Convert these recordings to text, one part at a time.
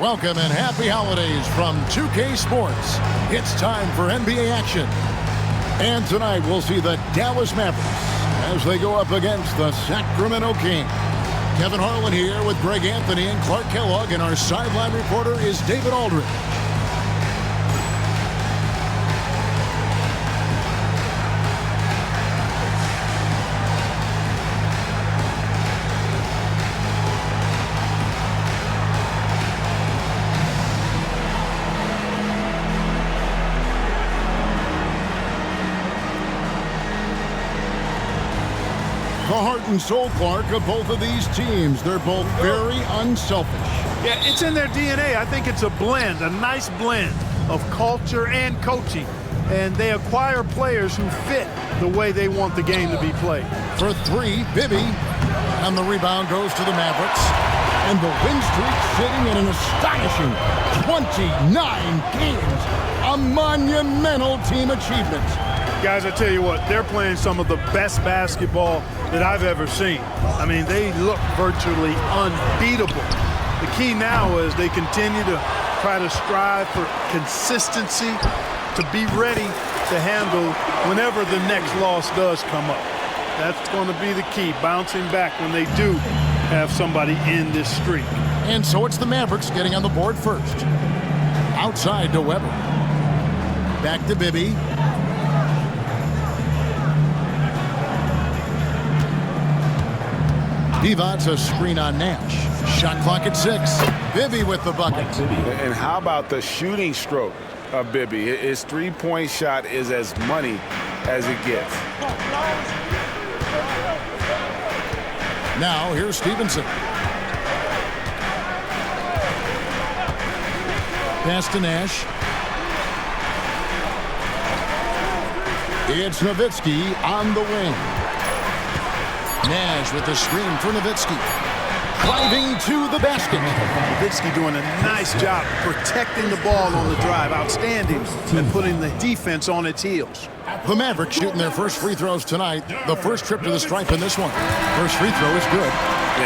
Welcome and happy holidays from 2K Sports. It's time for NBA action. And tonight we'll see the Dallas Mavericks as they go up against the Sacramento Kings. Kevin Harlan here with Greg Anthony and Clark Kellogg, and our sideline reporter is David Aldridge. The heart and soul, Clark, of both of these teams. They're both very unselfish. Yeah, it's in their DNA. I think it's a blend, a nice blend of culture and coaching. And they acquire players who fit the way they want the game to be played. For three, Bibby. And the rebound goes to the Mavericks. And the win streak sitting at an astonishing 29 games. A monumental team achievement. Guys, I tell you what, they're playing some of the best basketball that I've ever seen. I mean, they look virtually unbeatable. The key now is they continue to try to strive for consistency, to be ready to handle whenever the next loss does come up. That's going to be the key, bouncing back when they do have somebody in this streak. And so it's the Mavericks getting on the board first. Outside to Weber. Back to Bibby. Devon's a screen on Nash. Shot clock at 6. Bibby with the bucket. And how about the shooting stroke of Bibby? His three-point shot is as money as it gets. Now here's Stevenson. Pass to Nash. It's Nowitzki on the wing. Nash with the screen for Nowitzki. Driving to the basket. Nowitzki doing a nice job protecting the ball on the drive. Outstanding and putting the defense on its heels. The Mavericks shooting their first free throws tonight. The first trip to the stripe in this one. First free throw is good.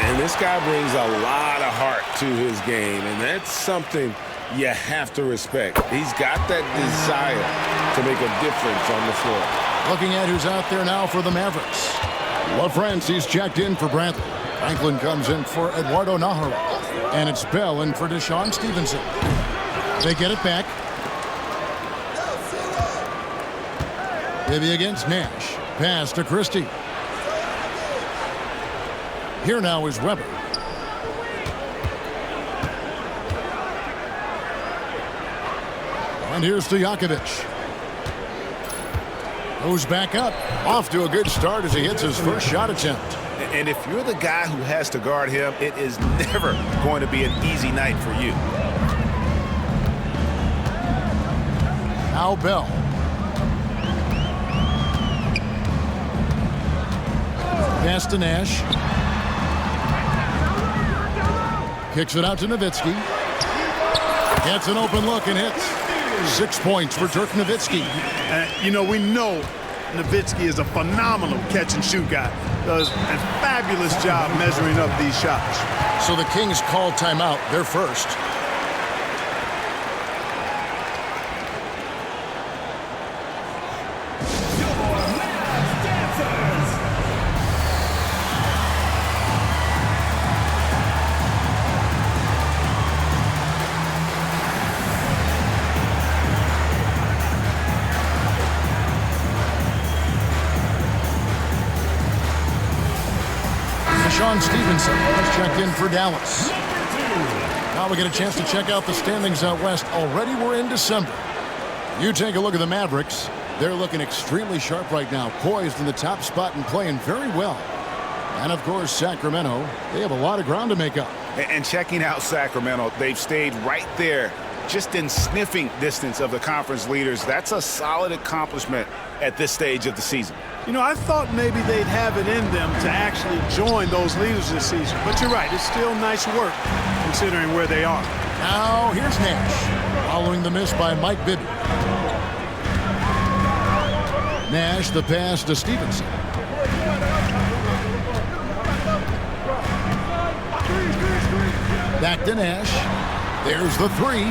And this guy brings a lot of heart to his game, and that's something you have to respect. He's got that desire to make a difference on the floor. Looking at who's out there now for the Mavericks. LaFrancis checked in for Bradley. Franklin comes in for Eduardo Nahara. And it's Bell in for Deshaun Stevenson. They get it back. Bibby against Nash. Pass to Christie. Here now is Weber. And here's Stojakovic. Goes back up. Off to a good start as he hits his first shot attempt. And if you're the guy who has to guard him, it is never going to be an easy night for you. Now Bell. Pass to Nash. Kicks it out to Nowitzki. Gets an open look and hits. 6 points for Dirk Nowitzki. You know, we know Nowitzki is a phenomenal catch-and-shoot guy. Does a fabulous job measuring up these shots. So the Kings call timeout. They're first. Deshaun Stevenson has checked in for Dallas. Now we get a chance to check out the standings out west. Already we're in December. You take a look at the Mavericks. They're looking extremely sharp right now, poised in the top spot and playing very well. And of course, Sacramento, they have a lot of ground to make up. And checking out Sacramento, they've stayed right there, just in sniffing distance of the conference leaders. That's a solid accomplishment at this stage of the season. You know, I thought maybe they'd have it in them to actually join those leaders this season. But you're right, it's still nice work considering where they are. Now here's Nash, following the miss by Mike Bibby. Nash, the pass to Stevenson. Back to Nash. There's the three.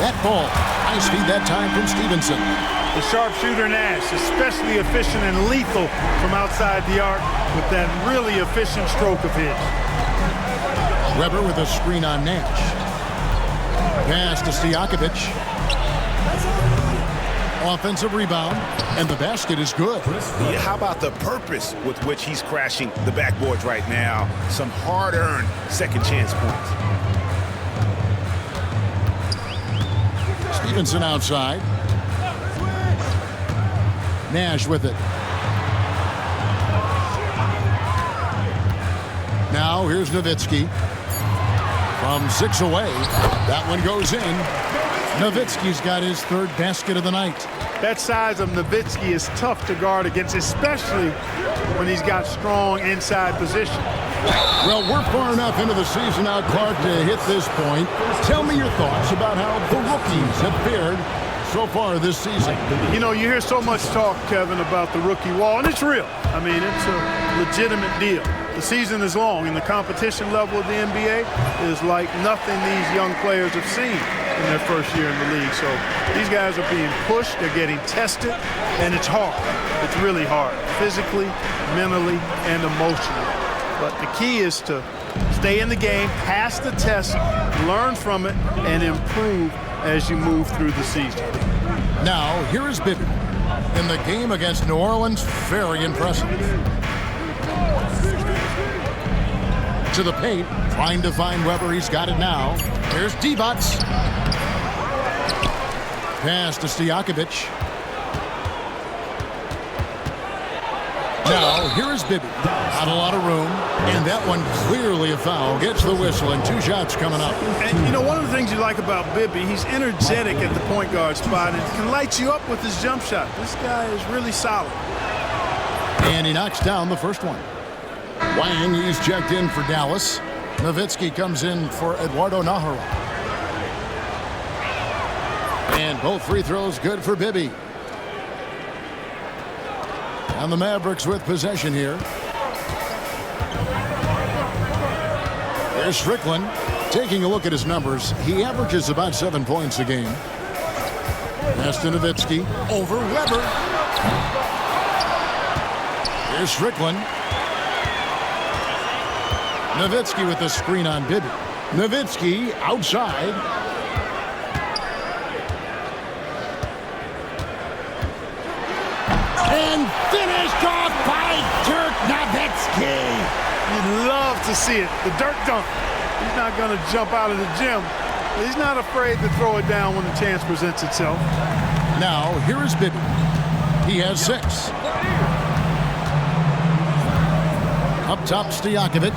That ball. High speed that time from Stevenson. The sharpshooter Nash, especially efficient and lethal from outside the arc with that really efficient stroke of his. Weber with a screen on Nash. Pass to Stojakovic. Offensive rebound, and the basket is good. Yeah, how about the purpose with which he's crashing the backboards right now? Some hard-earned second chance points. Stevenson outside. Nash with it. Now here's Nowitzki. From 6 away. That one goes in. Nowitzki's got his third basket of the night. That size of Nowitzki is tough to guard against, especially when he's got strong inside position. Well, we're far enough into the season now, Clark, to hit this point. Tell me your thoughts about how the rookies have fared so far this season. You know, you hear so much talk, Kevin, about the rookie wall, and it's real. I mean, it's a legitimate deal. The season is long, and the competition level of the NBA is like nothing these young players have seen in their first year in the league. So these guys are being pushed, they're getting tested, and it's hard. It's really hard, physically, mentally, and emotionally. But the key is to stay in the game, pass the test, learn from it, and improve as you move through the season. Now, here is Bibby. In the game against New Orleans, very impressive. To the paint, trying to find Weber. He's got it now. Here's Divac. Pass to Stojakovic. Now, here is Bibby. Not a lot of room. And that one clearly a foul. Gets the whistle, and 2 shots coming up. And, you know, one of the things you like about Bibby, he's energetic at the point guard spot and can light you up with his jump shot. This guy is really solid. And he knocks down the first one. Wang, he's checked in for Dallas. Nowitzki comes in for Eduardo Nahara. And both free throws good for Bibby. And the Mavericks with possession here. There's Strickland. Taking a look at his numbers, he averages about 7 points a game. Pass to Nowitzki. Over Weber. Here's Strickland. Nowitzki with the screen on Bibby. Nowitzki outside. And finished off by Dirk Nowitzki. You'd love to see it. The Dirk dunk. He's not going to jump out of the gym. He's not afraid to throw it down when the chance presents itself. Now, here is Bibby. He has 6. Up top, Stojakovic.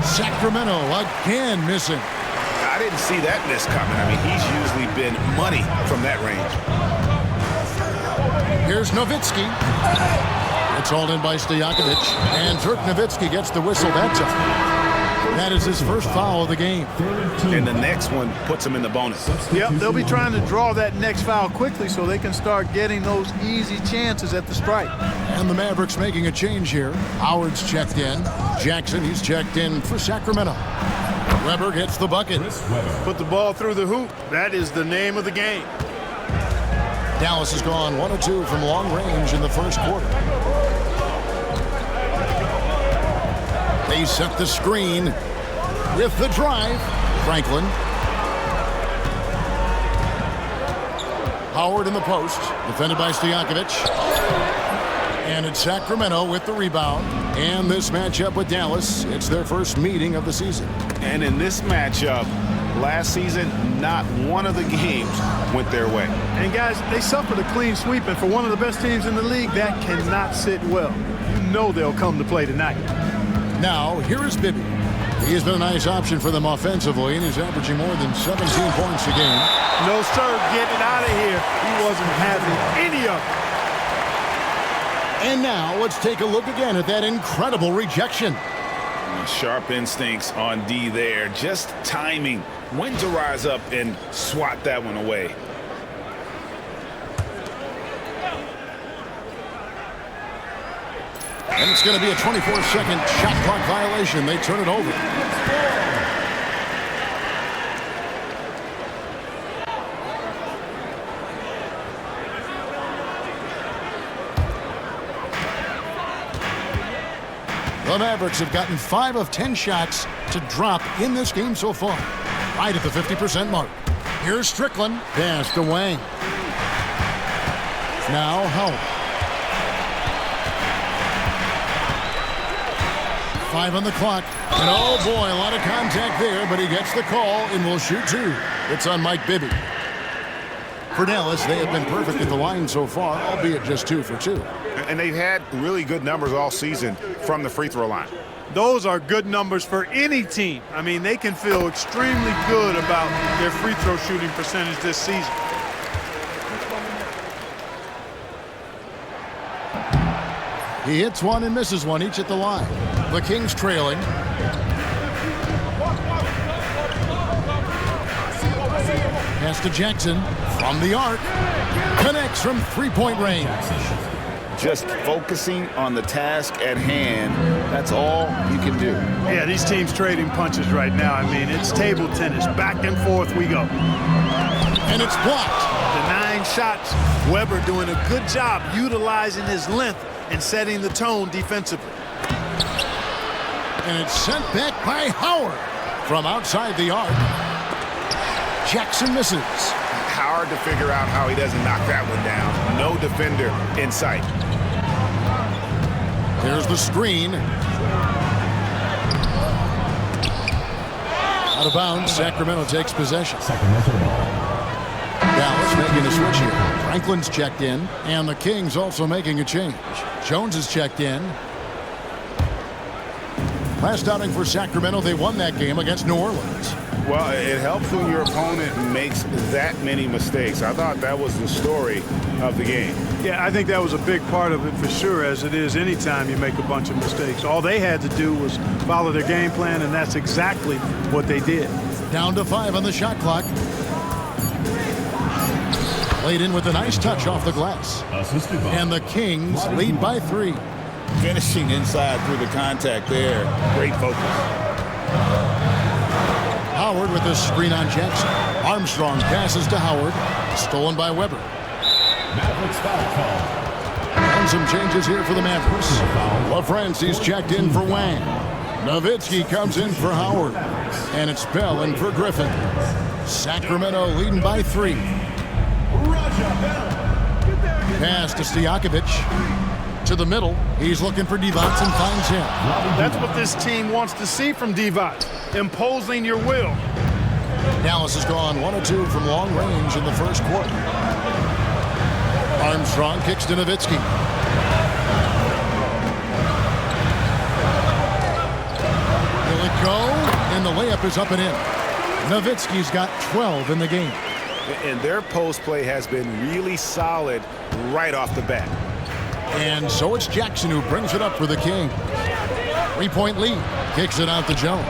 Sacramento again missing. I didn't see that miss coming. I mean, he's usually been money from that range. Here's Nowitzki. It's hauled in by Stojakovic. And Dirk Nowitzki gets the whistle that time. That is his first foul of the game. And the next one puts him in the bonus. Yep, they'll be trying to draw that next foul quickly so they can start getting those easy chances at the stripe. And the Mavericks making a change here. Howard's checked in. Jackson, he's checked in for Sacramento. Weber gets the bucket. Put the ball through the hoop. That is the name of the game. Dallas has gone 1 of 2 from long range in the first quarter. They set the screen with the drive. Franklin. Howard in the post. Defended by Stojakovic. And it's Sacramento with the rebound. And this matchup with Dallas, it's their first meeting of the season. And in this matchup, last season, not one of the games went their way. And guys, they suffered a clean sweep, and for one of the best teams in the league, that cannot sit well. You know they'll come to play tonight. Now, here is Bibby. He's been a nice option for them offensively, and he's averaging more than 17 points a game. No, sir, get it out of here. He wasn't having any of it. And now, let's take a look again at that incredible rejection. Sharp instincts on D there. Just timing when to rise up and swat that one away. And it's going to be a 24-second shot clock violation. They turn it over. The Mavericks have gotten 5 of 10 shots to drop in this game so far, right at the 50% mark. Here's Strickland. Pass to Wang. Now Howell. 5 on the clock. And oh boy, a lot of contact there, but he gets the call and will shoot 2. It's on Mike Bibby. For Dallas, they have been perfect at the line so far, albeit just 2 for 2. And they've had really good numbers all season from the free throw line. Those are good numbers for any team. I mean, they can feel extremely good about their free throw shooting percentage this season. He hits one and misses one, each at the line. The Kings trailing. Pass to Jackson from the arc. Connects from three-point range. Just focusing on the task at hand. That's all you can do. Yeah, these teams trading punches right now. I mean, it's table tennis. Back and forth we go. And it's blocked. The 9 shots. Weber doing a good job utilizing his length and setting the tone defensively. And it's sent back by Howard from outside the arc. Jackson misses. Hard to figure out how he doesn't knock that one down. No defender in sight. There's the screen. Out of bounds, Sacramento takes possession. Dallas making a switch here. Franklin's checked in, and the Kings also making a change. Jones is checked in. Last outing for Sacramento, they won that game against New Orleans. Well, it helps when your opponent makes that many mistakes. I thought that was the story of the game. Yeah, I think that was a big part of it for sure, as it is anytime you make a bunch of mistakes. All they had to do was follow their game plan, and that's exactly what they did. Down to 5 on the shot clock. Played in with a nice touch off the glass. And the Kings lead by 3. Finishing inside through the contact there. Great focus. Howard with the screen on Jackson. Armstrong passes to Howard. Stolen by Weber. And some changes here for the Mavericks. LaFrancis checked in for Wang. Nowitzki comes in for Howard. And it's Bell in for Griffin. Sacramento leading by 3. Pass to Stojakovic. To the middle. He's looking for Divac and finds him. That's what this team wants to see from Divac. Imposing your will. Dallas has gone 1 of 2 from long range in the first quarter. Armstrong kicks to Nowitzki. Will it go? And the layup is up and in. Nowitzki's got 12 in the game. And their post play has been really solid right off the bat. And so it's Jackson who brings it up for the Kings. 3-point lead. Kicks it out to Jones.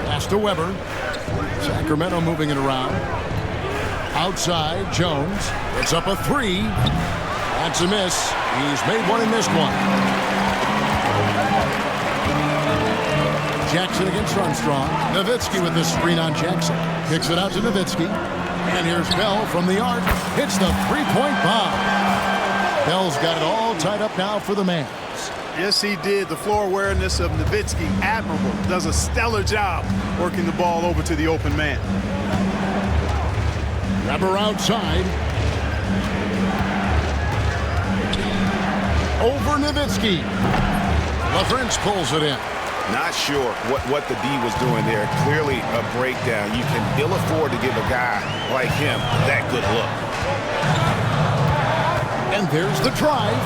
Pass to Weber. Sacramento moving it around. Outside, Jones. It's up a 3. That's a miss. He's made one and missed one. Jackson against Armstrong. Nowitzki with the screen on Jackson. Kicks it out to Nowitzki. And here's Bell from the arc. Hits the 3-point bomb. Bell's got it all tied up now for the Mavs. Yes, he did. The floor awareness of Nowitzki, admirable. Does a stellar job working the ball over to the open man. Weber outside. Over Nowitzki. LaFrance pulls it in. Not sure what the D was doing there. Clearly a breakdown. You can ill afford to give a guy like him that good look. And there's the drive.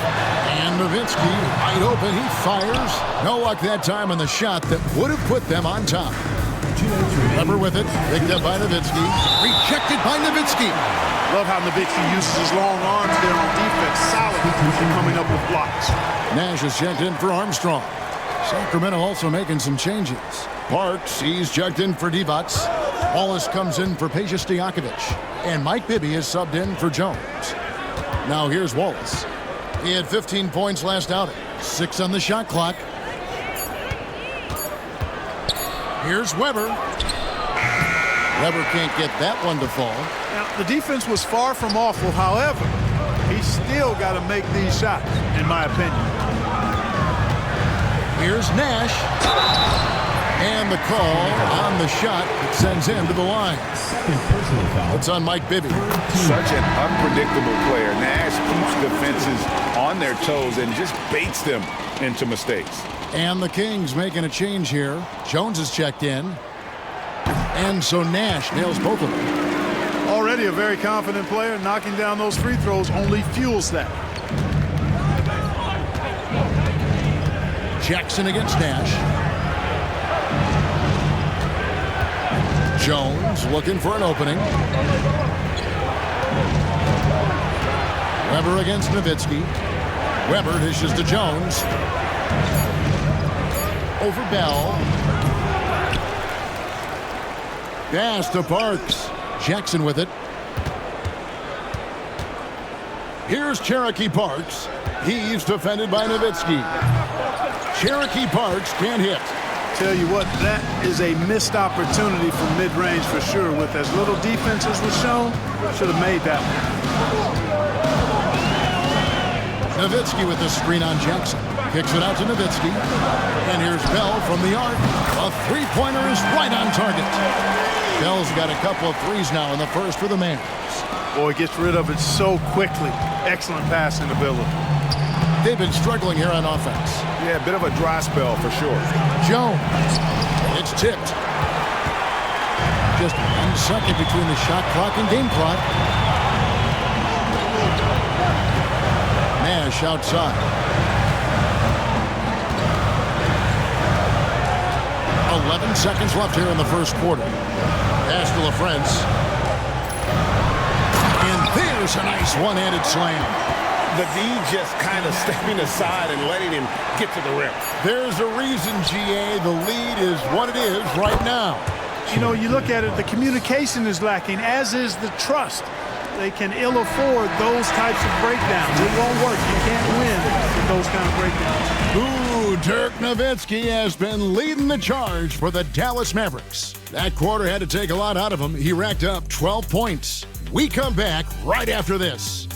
And Nowitzki wide open. He fires. No luck that time on the shot that would have put them on top. Weber with it. Picked up by Nowitzki. Rejected by Nowitzki. Love how Nowitzki uses his long arms there on defense. Solid coming up with blocks. Nash is checked in for Armstrong. Sacramento also making some changes. Parks, he's checked in for Divac. Wallace comes in for Peja Stojakovic. And Mike Bibby is subbed in for Jones. Now here's Wallace. He had 15 points last outing. 6 on the shot clock. Here's Weber. Weber can't get that one to fall. Now, the defense was far from awful. However, he still got to make these shots, in my opinion. Here's Nash. And the call on the shot that sends him to the line. It's on Mike Bibby. Such an unpredictable player. Nash keeps defenses on their toes and just baits them into mistakes. And the Kings making a change here. Jones is checked in. And so Nash nails both of them. Already a very confident player. Knocking down those free throws only fuels that. Jackson against Nash. Jones looking for an opening. Weber against Nowitzki. Weber dishes to Jones. Over Bell. Pass to Parks. Jackson with it. Here's Cherokee Parks. He's defended by Nowitzki. Cherokee Parks can't hit. Tell you what, that is a missed opportunity from mid-range for sure. With as little defense as was shown, should have made that one. Nowitzki with the screen on Jackson. Kicks it out to Nowitzki. And here's Bell from the arc. A three-pointer is right on target. Bell's got a couple of threes now in the first for the Mavs. Boy, gets rid of it so quickly. Excellent passing ability. They've been struggling here on offense. Yeah, a bit of a dry spell for sure. Jones. It's tipped. Just 1 second between the shot clock and game clock. Nash outside. 11 seconds left here in the first quarter. Pass to LaFrance. And there's a nice one-handed slam. The D just kind of stepping aside and letting him get to the rim. There's a reason, GA, the lead is what it is right now. You know, you look at it, the communication is lacking, as is the trust. They can ill afford those types of breakdowns. It won't work. You can't win with those kind of breakdowns. Ooh, Dirk Nowitzki has been leading the charge for the Dallas Mavericks. That quarter had to take a lot out of him. He racked up 12 points. We come back right after this.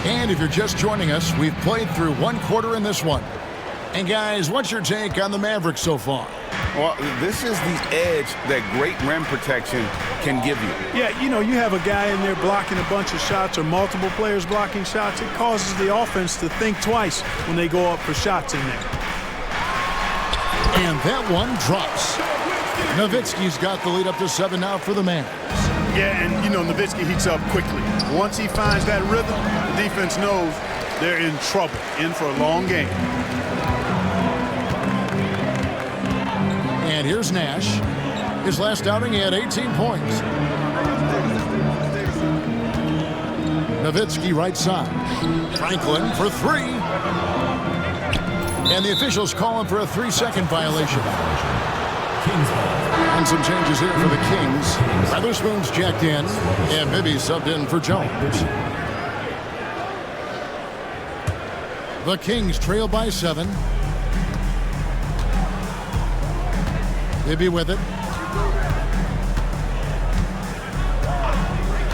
And if you're just joining us, we've played through one quarter in this one. And guys, what's your take on the Mavericks so far? Well, this is the edge that great rim protection can give you. Yeah, you know, you have a guy in there blocking a bunch of shots or multiple players blocking shots. It causes the offense to think twice when they go up for shots in there. And that one drops. Nowitzki's got the lead up to 7 now for the Mavs. Yeah, and, you know, Nowitzki heats up quickly. Once he finds that rhythm, the defense knows they're in trouble, in for a long game. And here's Nash. His last outing, he had 18 points. Nowitzki right side. Franklin for 3. And the officials call him for a 3-second violation. And some changes here for the Kings. Weatherspoon's jacked in, and Bibby subbed in for Jones. The Kings trail by 7. Bibby with it.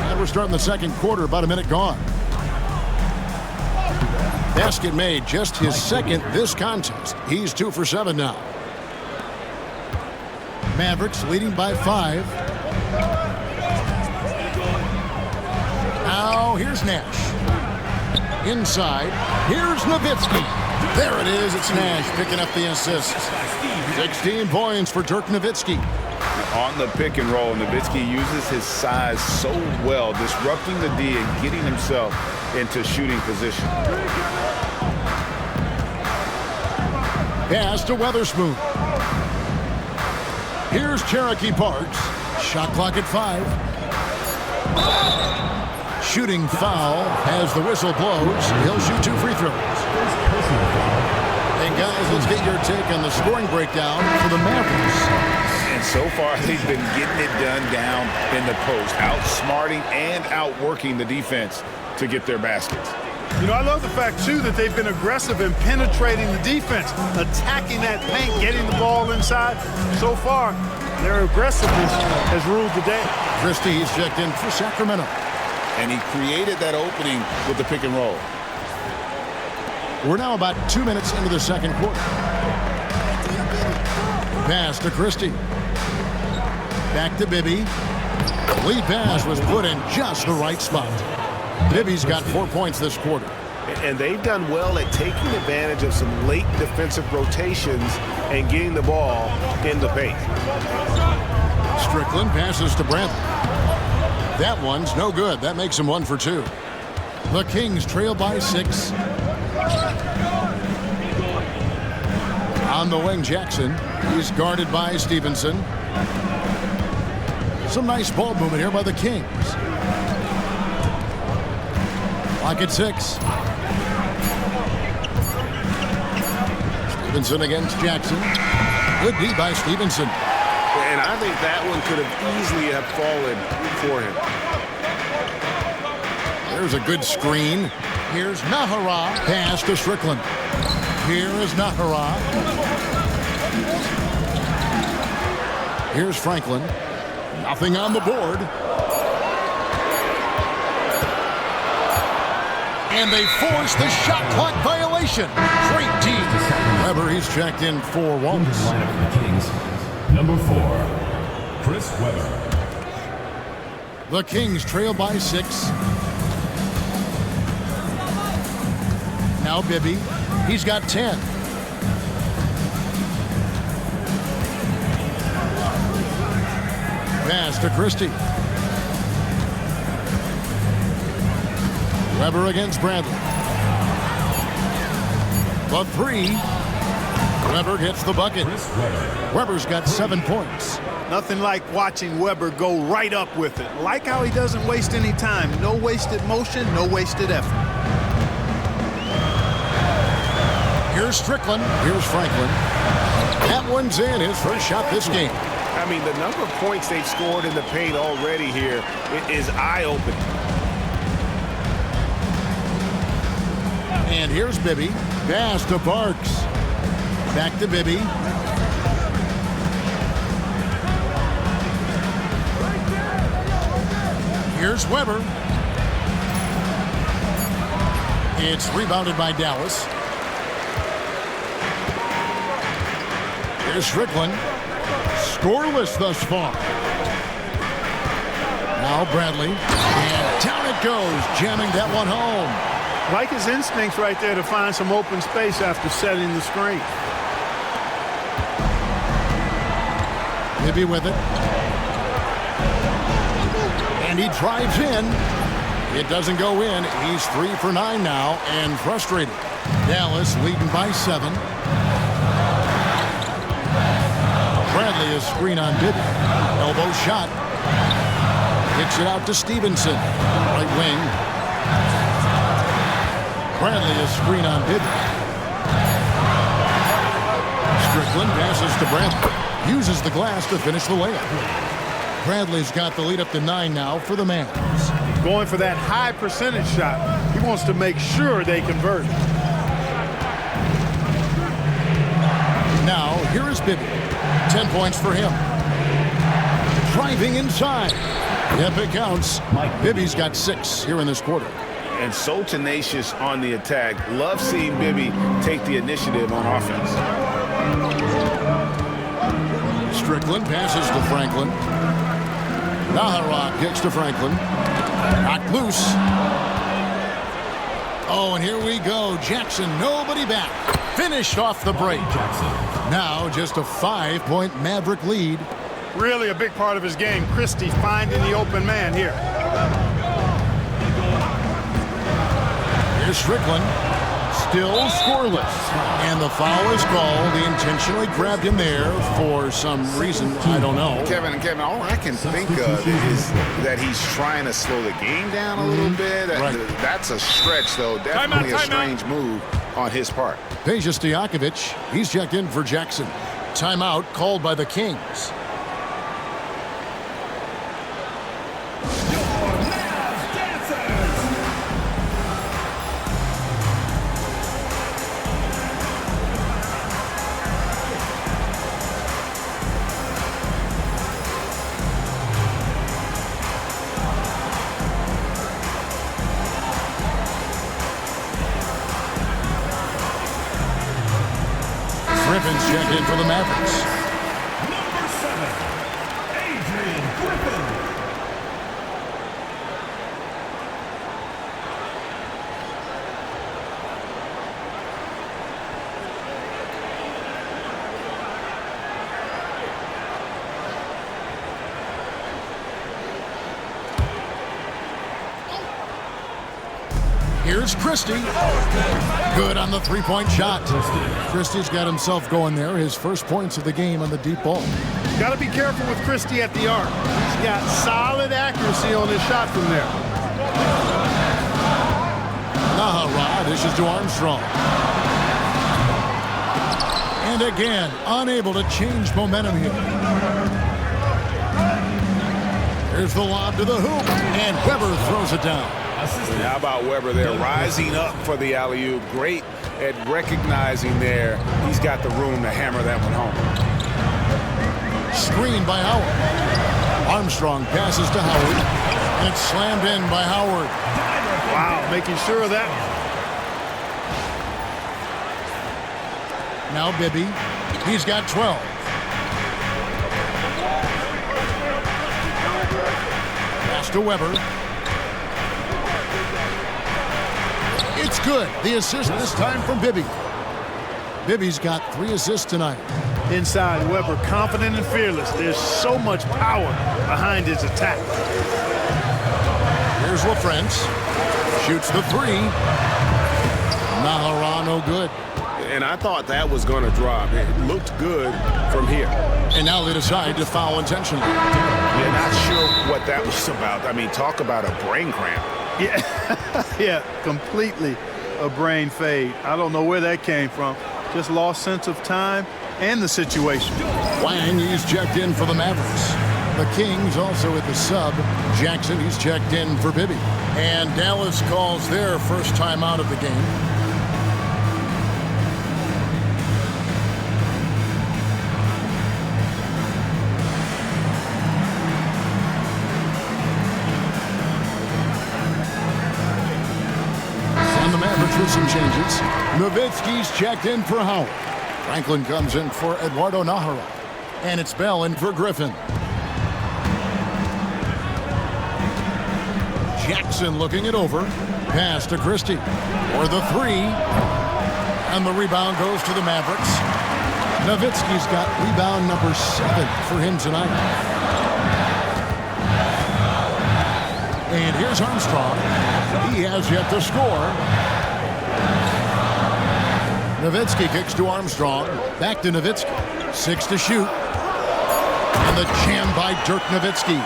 And we're starting the second quarter, about a minute gone. Basket made, just his second this contest. He's 2 for 7 now. Mavericks leading by 5. Now here's Nash. Inside, here's Nowitzki. There it is, it's Nash picking up the assist. 16 points for Dirk Nowitzki. On the pick and roll, Nowitzki uses his size so well, disrupting the D and getting himself into shooting position. Pass to Weatherspoon. Here's Cherokee Parks. Shot clock at 5. Shooting foul as the whistle blows. He'll shoot 2 free throws. And guys, let's get your take on the scoring breakdown for the Mavericks. And so far, they've been getting it done down in the post, outsmarting and outworking the defense to get their baskets. You know, I love the fact, too, that they've been aggressive in penetrating the defense, attacking that paint, getting the ball inside. So far, their aggressiveness has ruled the day. Christie is checked in for Sacramento. And he created that opening with the pick and roll. We're now about 2 minutes into the second quarter. Pass to Christie. Back to Bibby. Lead pass was put in just the right spot. Bibby's got 4 points this quarter. And they've done well at taking advantage of some late defensive rotations and getting the ball in the paint. Strickland passes to Brantley. That one's no good. That makes him 1 for 2. The Kings trail by 6. On the wing, Jackson. He's guarded by Stevenson. Some nice ball movement here by the Kings. Lock at 6. Stevenson against Jackson. Good D by Stevenson. And I think that one could have easily have fallen for him. There's a good screen. Here's Nahara. Pass to Strickland. Here is Nahara. Here's Franklin. Nothing on the board. And they force the shot clock violation. Great D. Weber, he's checked in for Waltz. Lineup for the Kings. Number 4, Chris Weber. The Kings trail by 6. Now Bibby. He's got 10. Pass to Christie. Weber against Bradley. The 3. Weber gets the bucket. Weber's got 7 points. Nothing like watching Weber go right up with it. Like how he doesn't waste any time. No wasted motion, no wasted effort. Here's Strickland. Here's Franklin. That one's in. His first shot this game. I mean, the number of points they've scored in the paint already here is eye-opening. And here's Bibby. Pass to Parks. Back to Bibby. Here's Weber. It's rebounded by Dallas. Here's Strickland. Scoreless thus far. Now Bradley. And down it goes, jamming that one home. Like his instincts right there to find some open space after setting the screen. Bibby with it. And he drives in. It doesn't go in. He's 3 for 9 now and frustrated. Dallas leading by 7. Bradley is screen on Bibby. Elbow shot. Kicks it out to Stevenson. Right wing. Bradley is screen on Bibby. Strickland passes to Bradley. Uses the glass to finish the layup. Bradley's got the lead up to 9 now for the Mavs. Going for that high percentage shot. He wants to make sure they convert. Now, here is Bibby. 10 points for him. Driving inside. Yep, it counts. Bibby's got 6 here in this quarter. And so tenacious on the attack. Love seeing Bibby take the initiative on offense. Strickland passes to Franklin. Nahara kicks to Franklin. Knocked loose. Oh, and here we go. Jackson, nobody back. Finished off the break. Now just a 5-point Maverick lead. Really a big part of his game. Christie finding the open man here. Here's Strickland. Still scoreless. And the foul is called. He intentionally grabbed him there for some reason. I don't know. Kevin, all I can think of is that he's trying to slow the game down a little bit. Right. That's a stretch, though. Definitely a strange move on his part. Peja Stojakovic, he's checked in for Jackson. Timeout called by the Kings. Mavericks. Number 7, Adrian Griffin. Here's Christie. Good on the three-point shot. Christie's got himself going there. His first points of the game on the deep ball. Got to be careful with Christie at the arc. He's got solid accuracy on his shot from there. Nahara dishes to Armstrong. And again, unable to change momentum here. Here's the lob to the hoop, and Weber throws it down. How about Weber there, rising up for the alley-oop. Great at recognizing there. He's got the room to hammer that one home. Screen by Howard. Armstrong passes to Howard, and it's slammed in by Howard. Wow, making sure of that. Now Bibby. He's got 12. Pass to Weber. It's good. The assist this time from Bibby. Bibby's got 3 assists tonight. Inside, Weber, confident and fearless. There's so much power behind his attack. Here's LaFrance. Shoots the 3. Nahara, no good. And I thought that was going to drop. It looked good from here. And now they decide to foul intentionally. Yeah, not sure what that was about. I mean, talk about a brain cramp. Yeah, yeah, completely a brain fade. I don't know where that came from. Just lost sense of time and the situation. Wang, he's checked in for the Mavericks. The Kings also at the sub. Jackson, he's checked in for Bibby. And Dallas calls their first time out of the game. With some changes. Nowitzki's checked in for Howard. Franklin comes in for Eduardo Nahara. And it's Bell in for Griffin. Jackson looking it over. Pass to Christie. For the 3. And the rebound goes to the Mavericks. Nowitzki's got rebound number 7 for him tonight. And here's Armstrong. He has yet to score. Nowitzki kicks to Armstrong. Back to Nowitzki. 6 to shoot. And the jam by Dirk Nowitzki.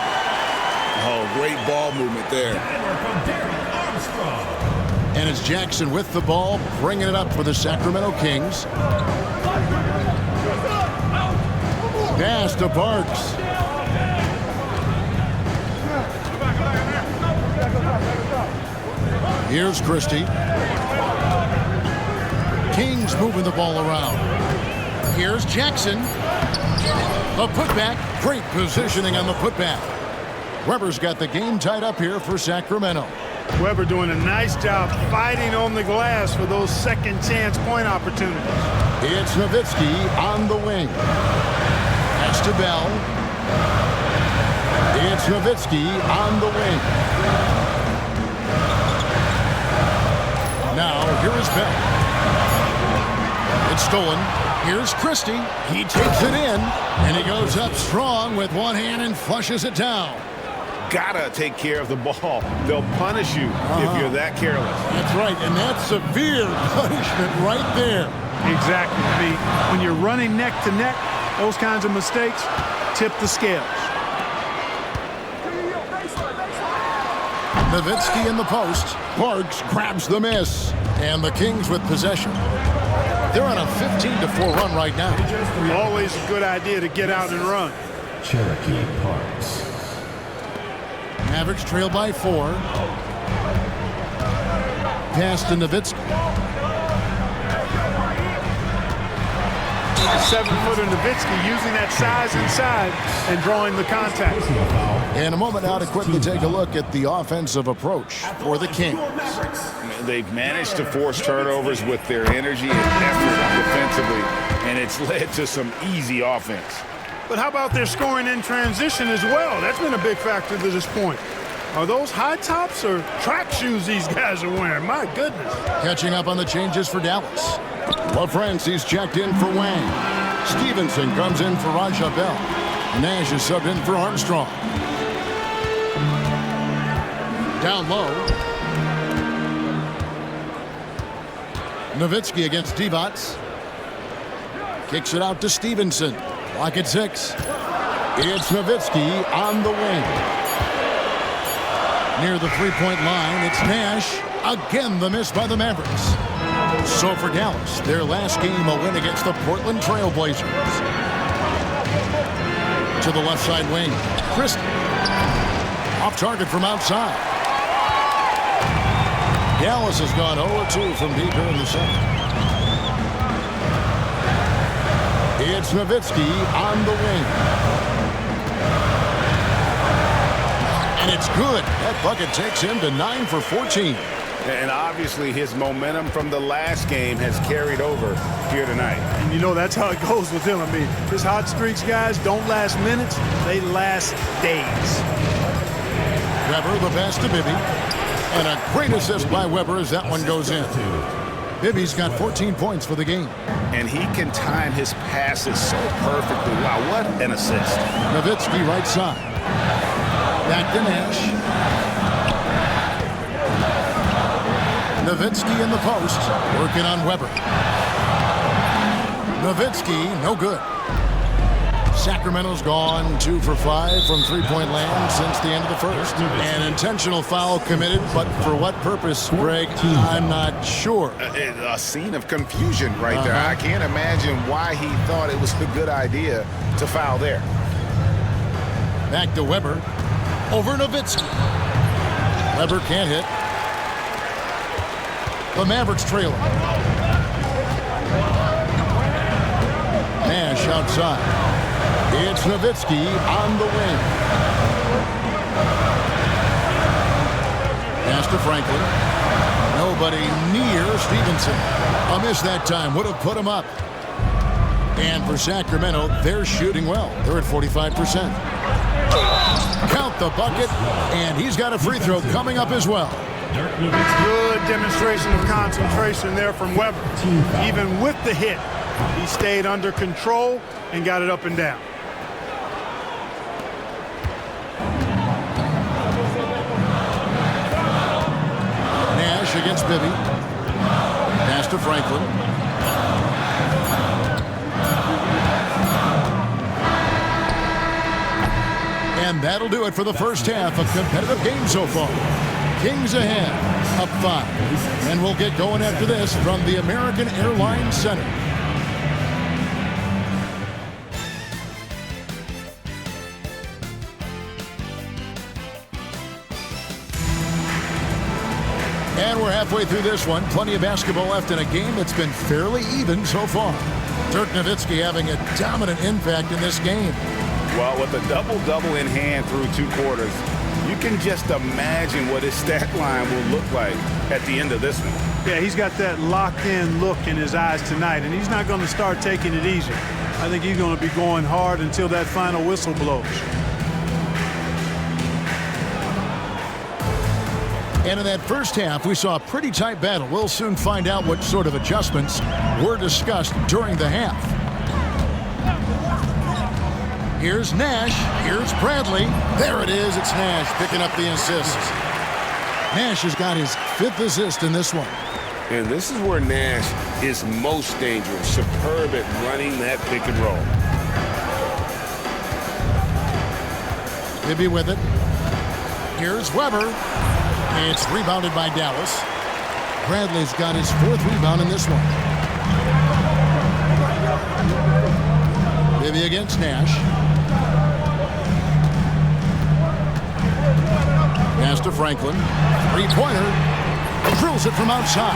Oh, great ball movement there. And it's Jackson with the ball, bringing it up for the Sacramento Kings. Pass to Parks. Here's Christie. Kings moving the ball around. Here's Jackson. The putback. Great positioning on the putback. Weber's got the game tied up here for Sacramento. Weber doing a nice job fighting on the glass for those second chance point opportunities. It's Nowitzki on the wing. Pass to Bell. It's Nowitzki on the wing. Now, here is Bell. It's stolen. Here's Christie. He takes it in, and he goes up strong with one hand and flushes it down. Gotta take care of the ball. They'll punish you if you're that careless. That's right, and that's severe punishment right there. Exactly. I mean, when you're running neck to neck, those kinds of mistakes tip the scales. Nowitzki in the post. Parks grabs the miss. And the Kings with possession. They're on a 15-4 run right now. Always a good idea to get out and run. Cherokee Parks. Mavericks trail by 4. Pass to Nowitzki. 7-footer Nowitzki using that size inside and drawing the contact. In a moment now to quickly take a look at the offensive approach for the Kings. They've managed to force turnovers with their energy and effort defensively. and it's led to some easy offense. But how about their scoring in transition as well? That's been a big factor to this point. Are those high tops or track shoes these guys are wearing? My goodness. Catching up on the changes for Dallas. LaFrancie's checked in for Wang. Stevenson comes in for Raja Bell. Nash is subbed in for Armstrong. Down low. Nowitzki against Divac. Kicks it out to Stevenson. Lock at 6. It's Nowitzki on the wing. Near the three-point line, it's Nash. Again, the miss by the Mavericks. So for Dallas, their last game, a win against the Portland Trail Blazers. To the left side wing, Christie. Off target from outside. Dallas has gone 0-2 from deep here in the second. It's Nowitzki on the wing. And it's good. That bucket takes him to 9 for 14. And obviously his momentum from the last game has carried over here tonight. And you know that's how it goes with him. I mean, his hot streaks, guys, don't last minutes. They last days. Weber the pass to Bibby. And a great assist by Weber as that one goes in. Bibby's got 14 points for the game. And he can time his passes so perfectly. Wow, what an assist. Nowitzki right side. Back to Nash. Nowitzki in the post, working on Weber. Nowitzki, no good. Sacramento's gone 2 for 5 from three-point land since the end of the first. An intentional foul committed, but for what purpose, Greg, I'm not sure. A scene of confusion right there. I can't imagine why he thought it was a good idea to foul there. Back to Weber. Over Nowitzki. Weber can't hit. The Mavericks trailing. Nash outside. It's Nowitzki on the wing. Pass to Franklin. Nobody near Stevenson. A miss that time would have put him up. And for Sacramento, they're shooting well. They're at 45%. Count the bucket, and he's got a free throw coming up as well. Good demonstration of concentration there from Weber. Even with the hit, he stayed under control and got it up and down. Nash against Bibby. Pass to Franklin. And that'll do it for the first half. A competitive game so far. Kings ahead, up 5. And we'll get going after this from the American Airlines Center. And we're halfway through this one. Plenty of basketball left in a game that's been fairly even so far. Dirk Nowitzki having a dominant impact in this game. Well, with a double-double in hand through 2 quarters, you can just imagine what his stat line will look like at the end of this one. Yeah, he's got that locked-in look in his eyes tonight, and he's not going to start taking it easy. I think he's going to be going hard until that final whistle blows. And in that first half, we saw a pretty tight battle. We'll soon find out what sort of adjustments were discussed during the half. Here's Nash. Here's Bradley. There it is. It's Nash picking up the assist. Nash has got his 5th assist in this one. And this is where Nash is most dangerous. Superb at running that pick and roll. Bibby with it. Here's Weber. It's rebounded by Dallas. Bradley's got his 4th rebound in this one. Bibby against Nash. Pass to Franklin. 3-pointer. Drills it from outside.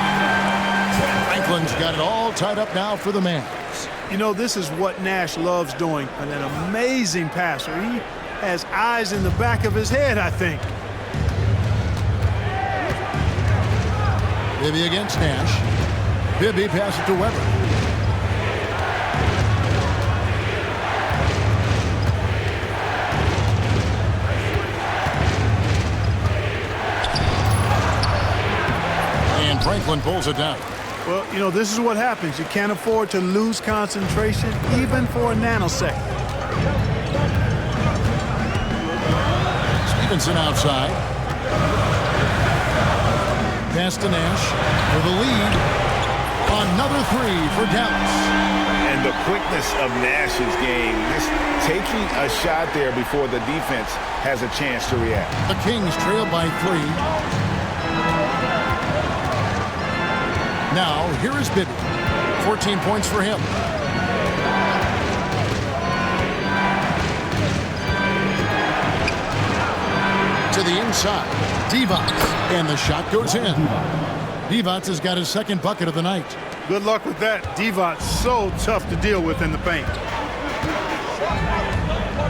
Franklin's got it all tied up now for the Mavs. You know, this is what Nash loves doing. And an amazing passer. He has eyes in the back of his head, I think. Bibby against Nash. Bibby passes to Weber. Franklin pulls it down. Well, you know, this is what happens. You can't afford to lose concentration even for a nanosecond. Stevenson outside. Pass to Nash for the lead. Another three for Dallas. And the quickness of Nash's game, just taking a shot there before the defense has a chance to react. The Kings trail by 3. Now, here is Bibby. 14 points for him. To the inside. Divac. And the shot goes in. Divac has got his second bucket of the night. Good luck with that. Divac so tough to deal with in the paint.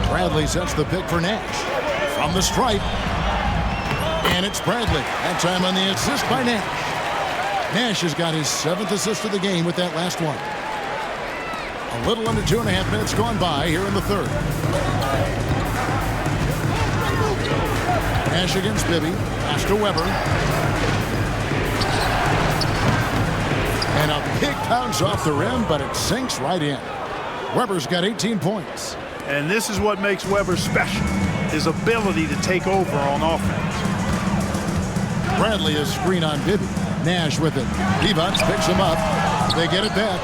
Bradley sets the pick for Nash. From the stripe. And it's Bradley. That time on the assist by Nash. Nash has got his 7th assist of the game with that last one. A little under 2.5 minutes gone by here in the third. Nash against Bibby. Pass to Weber. And a big bounce off the rim, but it sinks right in. Weber's got 18 points. And this is what makes Weber special, his ability to take over on offense. Bradley is screen on Bibby. Nash with it. Divac picks him up. They get it back.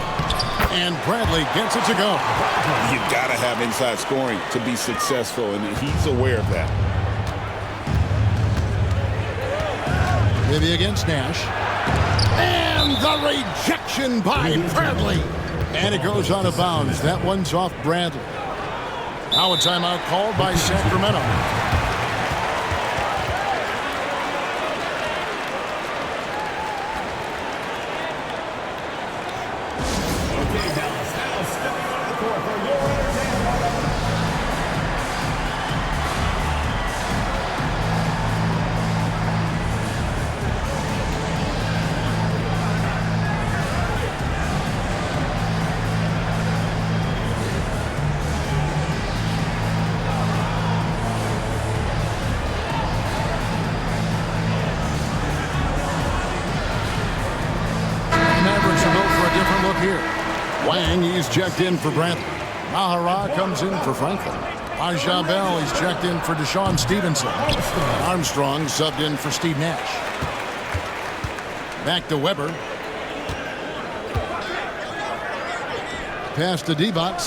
And Bradley gets it to go. You've got to have inside scoring to be successful, and he's aware of that. Bibby against Nash. And the rejection by Bradley. And it goes out of bounds. That one's off Bradley. Now a timeout called by Sacramento. Wang, he's checked in for Brantley. Mahara comes in for Franklin. Aja Bell, he's checked in for Deshaun Stevenson. Armstrong subbed in for Steve Nash. Back to Weber. Pass to Divac.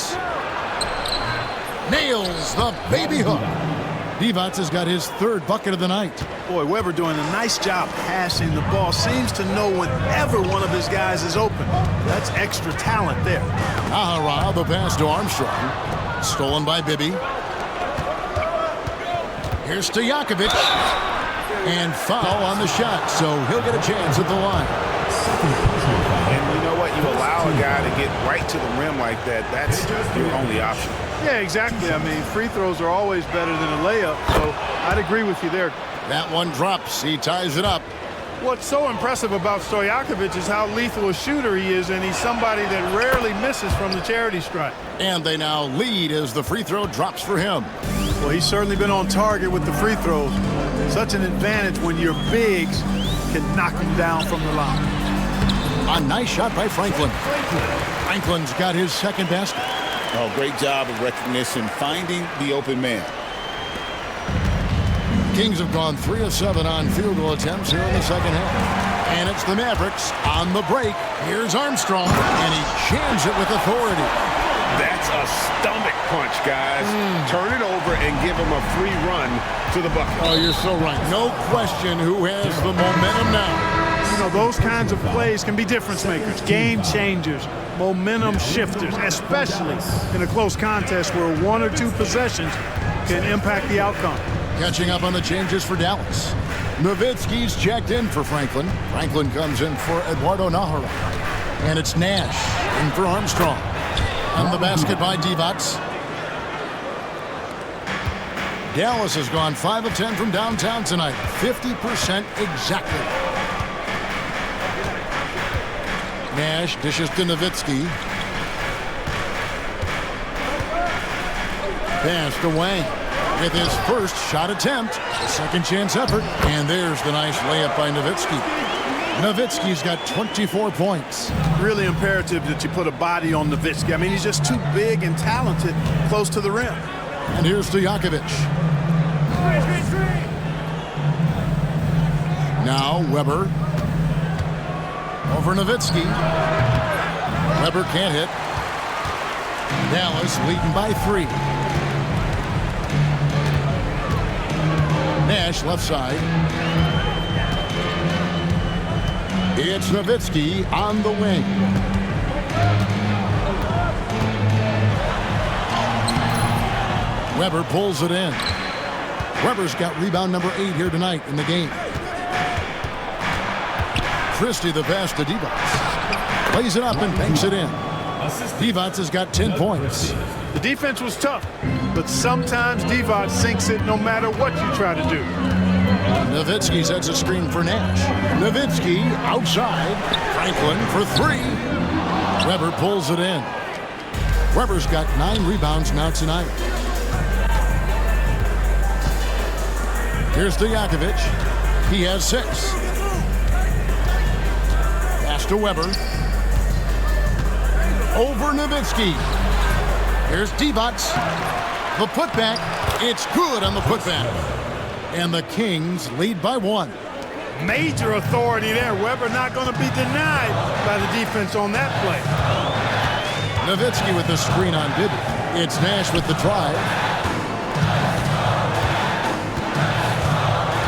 Nails the baby hook. Divac has got his 3rd bucket of the night. Boy, Weber doing a nice job passing the ball. Seems to know whenever one of his guys is open. That's extra talent there. Mahara, the pass to Armstrong. Stolen by Bibby. Here's Stojakovic. And foul on the shot, so he'll get a chance at the line. And you know what? You allow a guy to get right to the rim like that, that's your only option. Yeah, exactly. I mean, free throws are always better than a layup, so I'd agree with you there. That one drops. He ties it up. What's so impressive about Stojakovic is how lethal a shooter he is, and he's somebody that rarely misses from the charity stripe. And they now lead as the free throw drops for him. Well, he's certainly been on target with the free throws. Such an advantage when your bigs can knock him down from the line. A nice shot by Franklin. Franklin's got his 2nd basket. Oh, great job of recognition, finding the open man. Kings have gone 3 of 7 on field goal attempts here in the second half. And it's the Mavericks on the break. Here's Armstrong, and he jams it with authority. That's a stomach punch, guys. Turn it over and give him a free run to the bucket. Oh, you're so right. No question who has the momentum now. You know, those kinds of plays can be difference makers, game changers, momentum shifters, especially in a close contest where 1 or 2 possessions can impact the outcome. Catching up on the changes for Dallas. Nowitzki's checked in for Franklin. Franklin comes in for Eduardo Nahara. And it's Nash in for Armstrong. On the basket by Divac. Dallas has gone 5 of 10 from downtown tonight. 50% exactly. Nash dishes to Nowitzki. Pass to Wang with his first shot attempt. A second chance effort. And there's the nice layup by Nowitzki. Nowitzki's got 24 points. Really imperative that you put a body on Nowitzki. I mean, he's just too big and talented close to the rim. And here's Stojakovic. Now Weber. Over Nowitzki. Weber can't hit. Dallas leading by 3. Nash left side. It's Nowitzki on the wing. Weber pulls it in. Weber's got rebound number 8 here tonight in the game. Christie the pass to Divac. Plays it up and banks it in. Divac has got 10 points. The defense was tough, but sometimes Divac sinks it no matter what you try to do. Nowitzki sets a screen for Nash. Nowitzki outside. Franklin for 3. Weber pulls it in. Weber's got 9 rebounds now tonight. Here's Stojakovic. He has 6. Pass to Weber. Over Nowitzki. Here's Divac. The putback. It's good on the putback. And the Kings lead by 1. Major authority there. Weber not going to be denied by the defense on that play. Nowitzki with the screen on Bibby. It's Nash with the drive.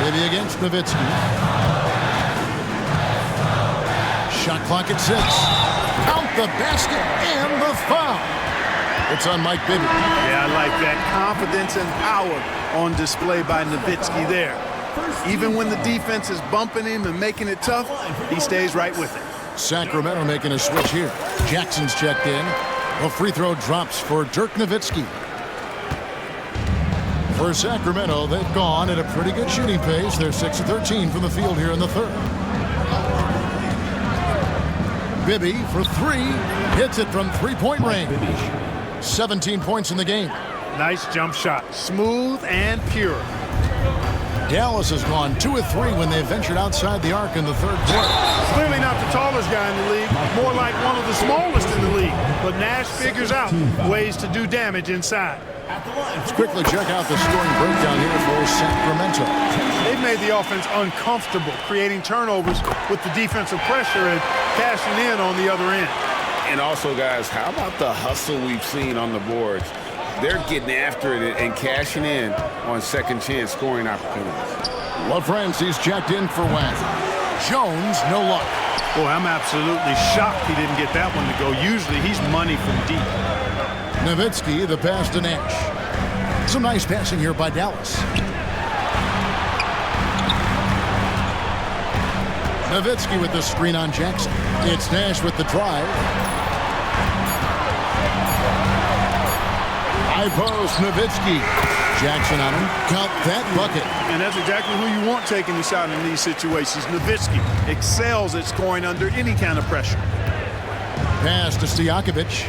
Bibby against Nowitzki. Shot clock at 6. Count the basket and the foul. It's on Mike Bibby. Yeah, I like that. Confidence and power on display by Nowitzki there. Even when the defense is bumping him and making it tough, he stays right with it. Sacramento making a switch here. Jackson's checked in. A free throw drops for Dirk Nowitzki. For Sacramento, they've gone at a pretty good shooting pace. They're 6 of 13 from the field here in the third. Bibby for 3. Hits it from three-point range. 17 points in the game. Nice jump shot. Smooth and pure. Dallas has gone 2 of 3 when they ventured outside the arc in the third quarter. Clearly not the tallest guy in the league, more like one of the smallest in the league. But Nash figures out ways to do damage inside. Let's quickly check out the scoring breakdown here for Sacramento. They've made the offense uncomfortable, creating turnovers with the defensive pressure and cashing in on the other end. And also, guys, how about the hustle we've seen on the boards? They're getting after it and cashing in on second chance scoring opportunities. LaFrancis checked in for Wang. Jones, no luck. Boy, I'm absolutely shocked he didn't get that one to go. Usually he's money from deep. Nowitzki, the pass to Nash. Some nice passing here by Dallas. Nowitzki with the screen on Jackson. It's Nash with the drive. High post, Nowitzki. Jackson on him. Count that bucket. And that's exactly who you want taking the shot in these situations. Nowitzki excels at scoring under any kind of pressure. Pass to Stojakovic.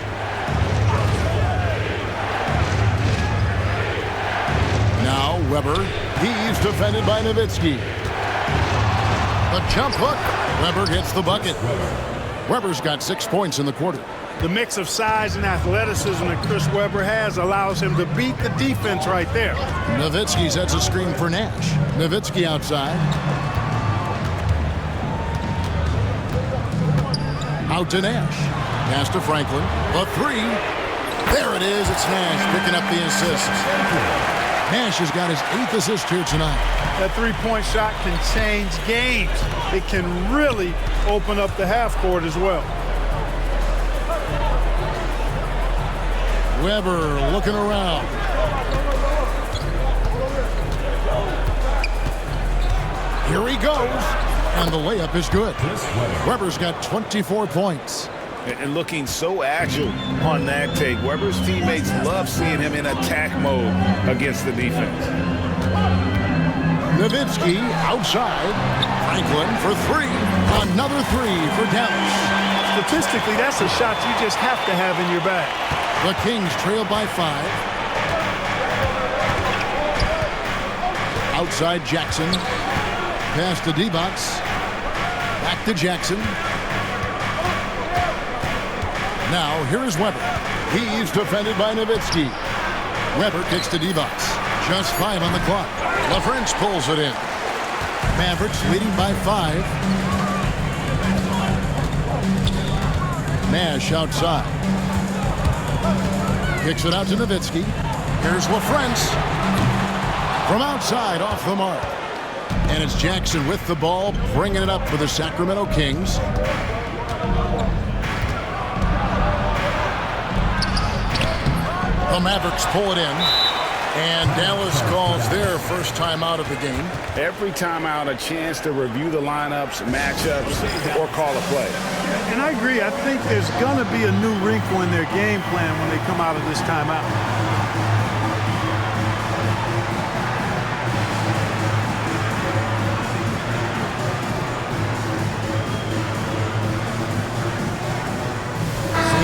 Now Weber. He's defended by Nowitzki. The jump hook. Weber gets the bucket. Weber's got 6 points in the quarter. The mix of size and athleticism that Chris Weber has allows him to beat the defense right there. Nowitzki sets a screen for Nash. Nowitzki outside. Out to Nash. Pass to Franklin. The 3. There it is. It's Nash picking up the assist. Nash has got his 8th assist here tonight. That three-point shot can change games. It can really open up the half court as well. Weber looking around. Here he goes. And the layup is good. Weber's got 24 points. And looking so agile on that take. Weber's teammates love seeing him in attack mode against the defense. Nowitzki outside. Franklin for 3. Another 3 for Dallas. Statistically, that's a shot you just have to have in your bag. The Kings trail by 5. Outside Jackson. Pass to Divac. Back to Jackson. Now, here is Weber. He's defended by Nowitzki. Weber kicks to D-Box. Just 5 on the clock. LaFrance pulls it in. Mavericks leading by 5. Nash outside. Kicks it out to Nowitzki. Here's LaFrance. From outside, off the mark. And it's Jackson with the ball, bringing it up for the Sacramento Kings. The Mavericks pull it in. And Dallas calls their first timeout of the game. Every timeout, a chance to review the lineups, matchups, or call a play. And I agree. I think there's going to be a new wrinkle in their game plan when they come out of this timeout.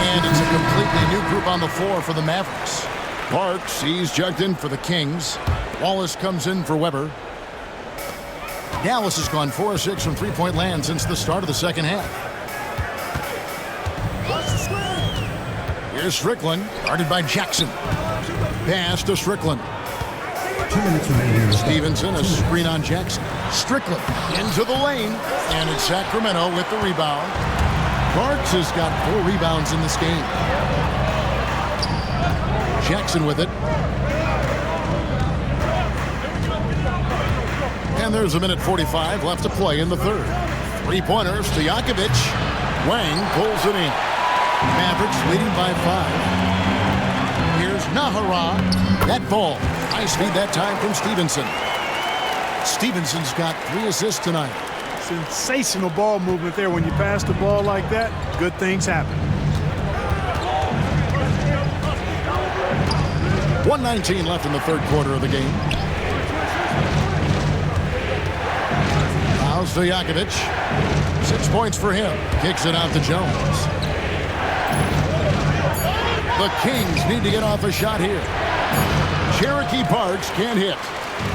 And it's a completely new group on the floor for the Mavericks. Parks, he's jugged in for the Kings. Wallace comes in for Weber. Dallas has gone 4-6 from three-point land since the start of the second half. Here's Strickland, guarded by Jackson. Pass to Strickland. 2 minutes remaining. Stevenson, a screen on Jackson. Strickland into the lane. And it's Sacramento with the rebound. Parks has got 4 rebounds in this game. Jackson with it. And there's a minute 45 left to play in the third. 3-pointers to Stojakovic. Wang pulls it in. Mavericks leading by 5. Here's Nahara. That ball. High speed that time from Stevenson. Stevenson's got 3 assists tonight. Sensational ball movement there. When you pass the ball like that, good things happen. 1:19 left in the third quarter of the game. Now Stojakovic. 6 points for him. Kicks it out to Jones. The Kings need to get off a shot here. Cherokee Parks can't hit.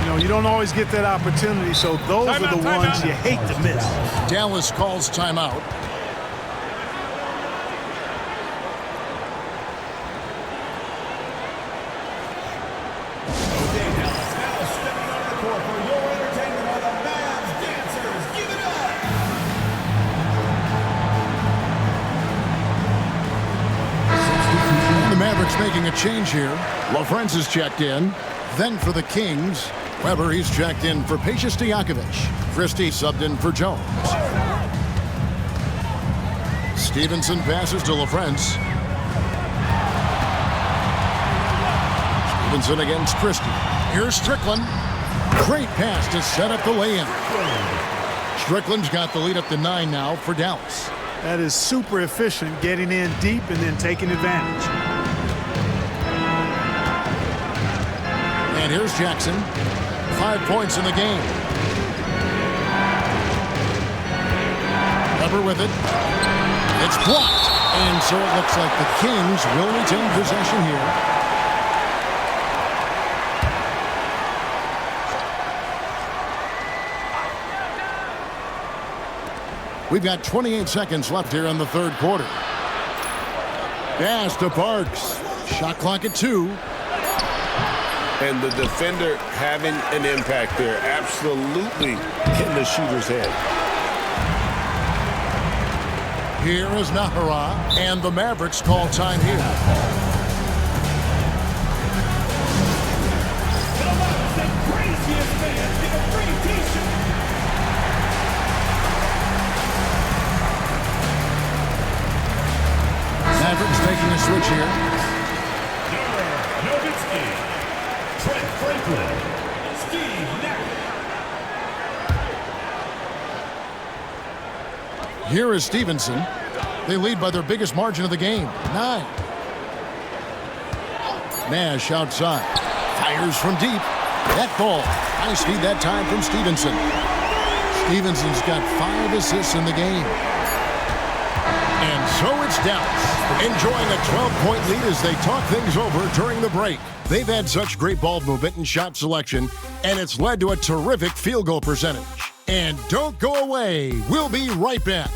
You know, you don't always get that opportunity, so those are the ones you hate to miss. Dallas calls timeout. Mavericks making a change here. LaFrance is checked in. Then for the Kings, Weber, he's checked in for Stojakovic. Christie subbed in for Jones. Stevenson passes to LaFrance. Stevenson against Christie. Here's Strickland. Great pass to set up the lay-in. Strickland's got the lead up to 9 now for Dallas. That is super efficient, getting in deep and then taking advantage. And here's Jackson. 5 points in the game. Weber with it. It's blocked. And so it looks like the Kings will retain possession here. We've got 28 seconds left here in the third quarter. Pass to Parks. Shot clock at 2. And the defender having an impact there, absolutely hitting the shooter's head. Here is Nahara, and the Mavericks call time here. Mavericks making a switch here. Here is Stevenson. They lead by their biggest margin of the game, 9. Nash outside. Fires from deep. That ball. High speed that time from Stevenson. Stevenson's got 5 assists in the game. And so it's Dallas, enjoying a 12-point lead as they talk things over during the break. They've had such great ball movement and shot selection, and it's led to a terrific field goal percentage. And don't go away. We'll be right back.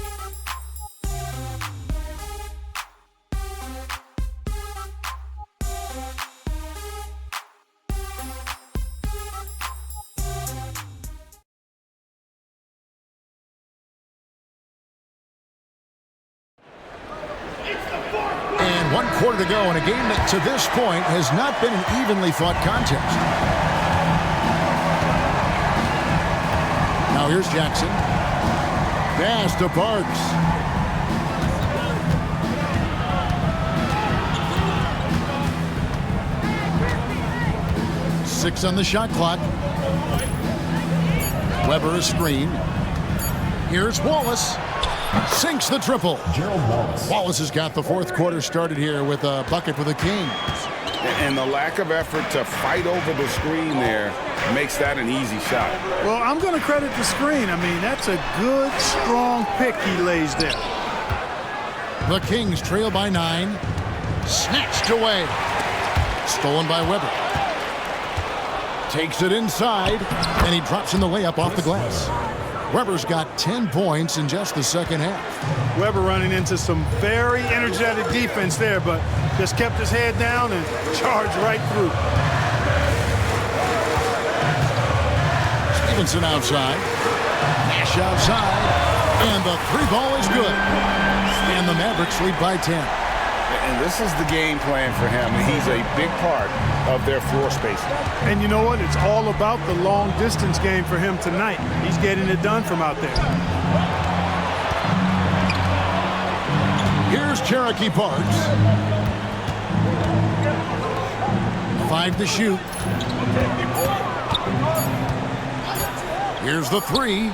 And 1 quarter to go in a game that to this point has not been an evenly fought contest. Now here's Jackson. Pass to Parks. Six on the shot clock. Weber a screen. Here's Wallace. Sinks the triple. Gerald Wallace. Wallace has got the 4th quarter started here with a bucket for the Kings. And the lack of effort to fight over the screen there makes that an easy shot. Well, I'm going to credit the screen. I mean, that's a good, strong pick he lays there. The Kings trail by 9. Snatched away. Stolen by Weber. Takes it inside, and he drops in the layup off the glass. Weber's got 10 points in just the second half. Weber running into some very energetic defense there, but just kept his head down and charged right through. Stevenson outside. Nash outside. And the 3-ball is good. And the Mavericks lead by 10. And this is the game plan for him. He's a big part of their floor spacing. And you know what? It's all about the long-distance game for him tonight. He's getting it done from out there. Here's Cherokee Parks. 5 to shoot. Here's the 3.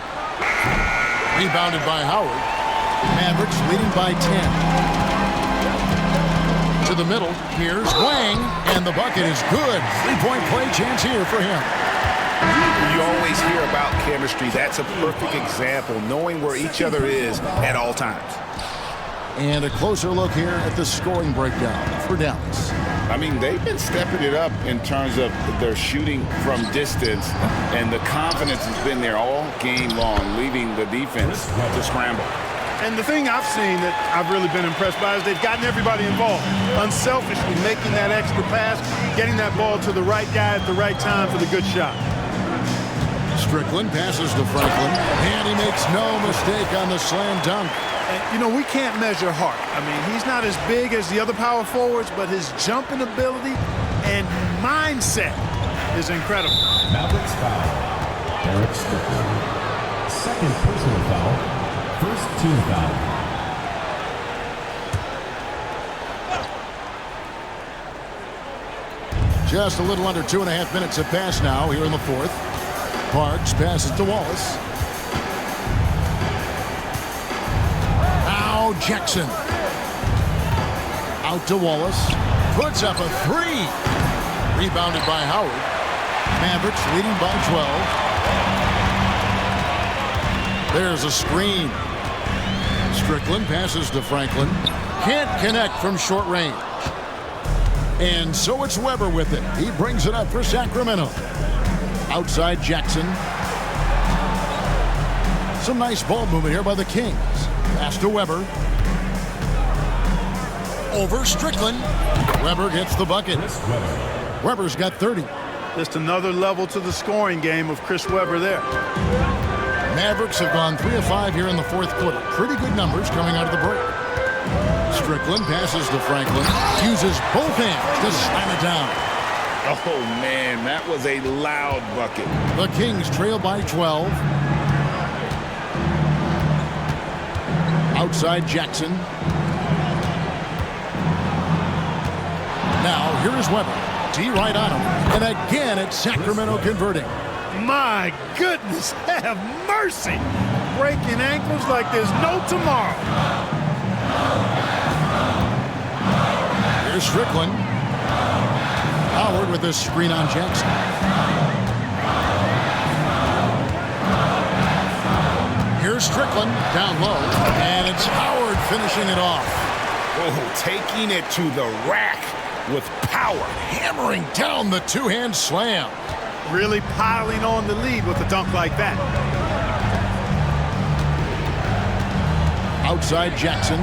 Rebounded by Howard. Mavericks leading by 10. To the middle, here's Wang, and the bucket is good. 3-point play chance here for him. You always hear about chemistry. That's a perfect example, knowing where each other is at all times. And a closer look here at the scoring breakdown for Dallas. I mean, they've been stepping it up in terms of their shooting from distance, and the confidence has been there all game long, leaving the defense to scramble. And the thing I've seen that I've really been impressed by is they've gotten everybody involved. Unselfishly making that extra pass, getting that ball to the right guy at the right time for the good shot. Strickland passes to Franklin, and he makes no mistake on the slam dunk. And, you know, we can't measure heart. I mean, he's not as big as the other power forwards, but his jumping ability and mindset is incredible. Mavericks foul. Eric Strickland. Second personal foul. First team foul. Just a little under 2.5 minutes have passed now here in the 4th. Parks passes to Wallace. Now Jackson. Out to Wallace. Puts up a 3. Rebounded by Howard. Mavericks leading by 12. There's a screen. Strickland passes to Franklin. Can't connect from short range. And so it's Weber with it. He brings it up for Sacramento. Outside Jackson. Some nice ball movement here by the Kings. Pass to Weber. Over Strickland. Weber gets the bucket. Weber's got 30. Just another level to the scoring game of Chris Weber there. Mavericks have gone 3 of 5 here in the 4th quarter. Pretty good numbers coming out of the break. Strickland passes to Franklin. Uses both hands to slam it down. Oh, man, that was a loud bucket. The Kings trail by 12. Outside Jackson. Now, here is Weber. D right on him. And again, it's Sacramento converting. My goodness, have mercy. Breaking ankles like there's no tomorrow. Here's Strickland. Howard with this screen on Jackson. Here's Strickland down low. And it's Howard finishing it off. Oh, taking it to the rack with power. Hammering down the two-hand slam. Really piling on the lead with a dunk like that. Outside Jackson.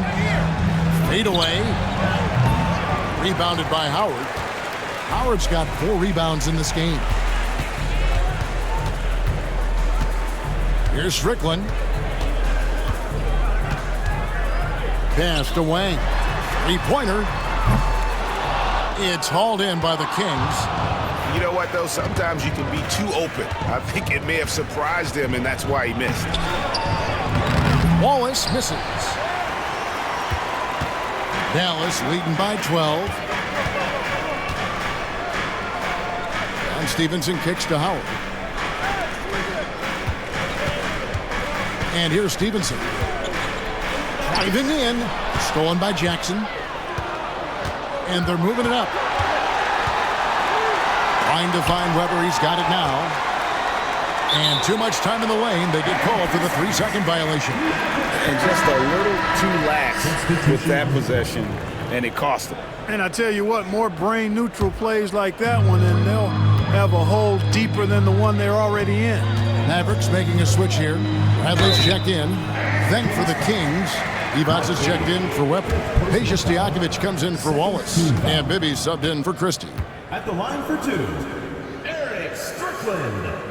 Fade away. Rebounded by Howard. Howard's got 4 rebounds in this game. Here's Strickland. Pass to Wang. 3-pointer. It's hauled in by the Kings. You know what, though? Sometimes you can be too open. I think it may have surprised him, and that's why he missed. Wallace misses. Dallas leading by 12. And Stevenson kicks to Howard. And here's Stevenson. Driving in. Stolen by Jackson. And they're moving it up. Trying to find Weber. He's got it now. And too much time in the lane. They get called for the 3-second violation. And just a little too lax with that possession, and it cost them. And I tell you what, more brain-neutral plays like that one, and they'll have a hole deeper than the one they're already in. Mavericks making a switch here. Bradley's checked in. Then for the Kings, Evans is checked in for Weber. Peja Stojakovic comes in for Wallace. And Bibby subbed in for Christie. At the line for 2, Eric Strickland.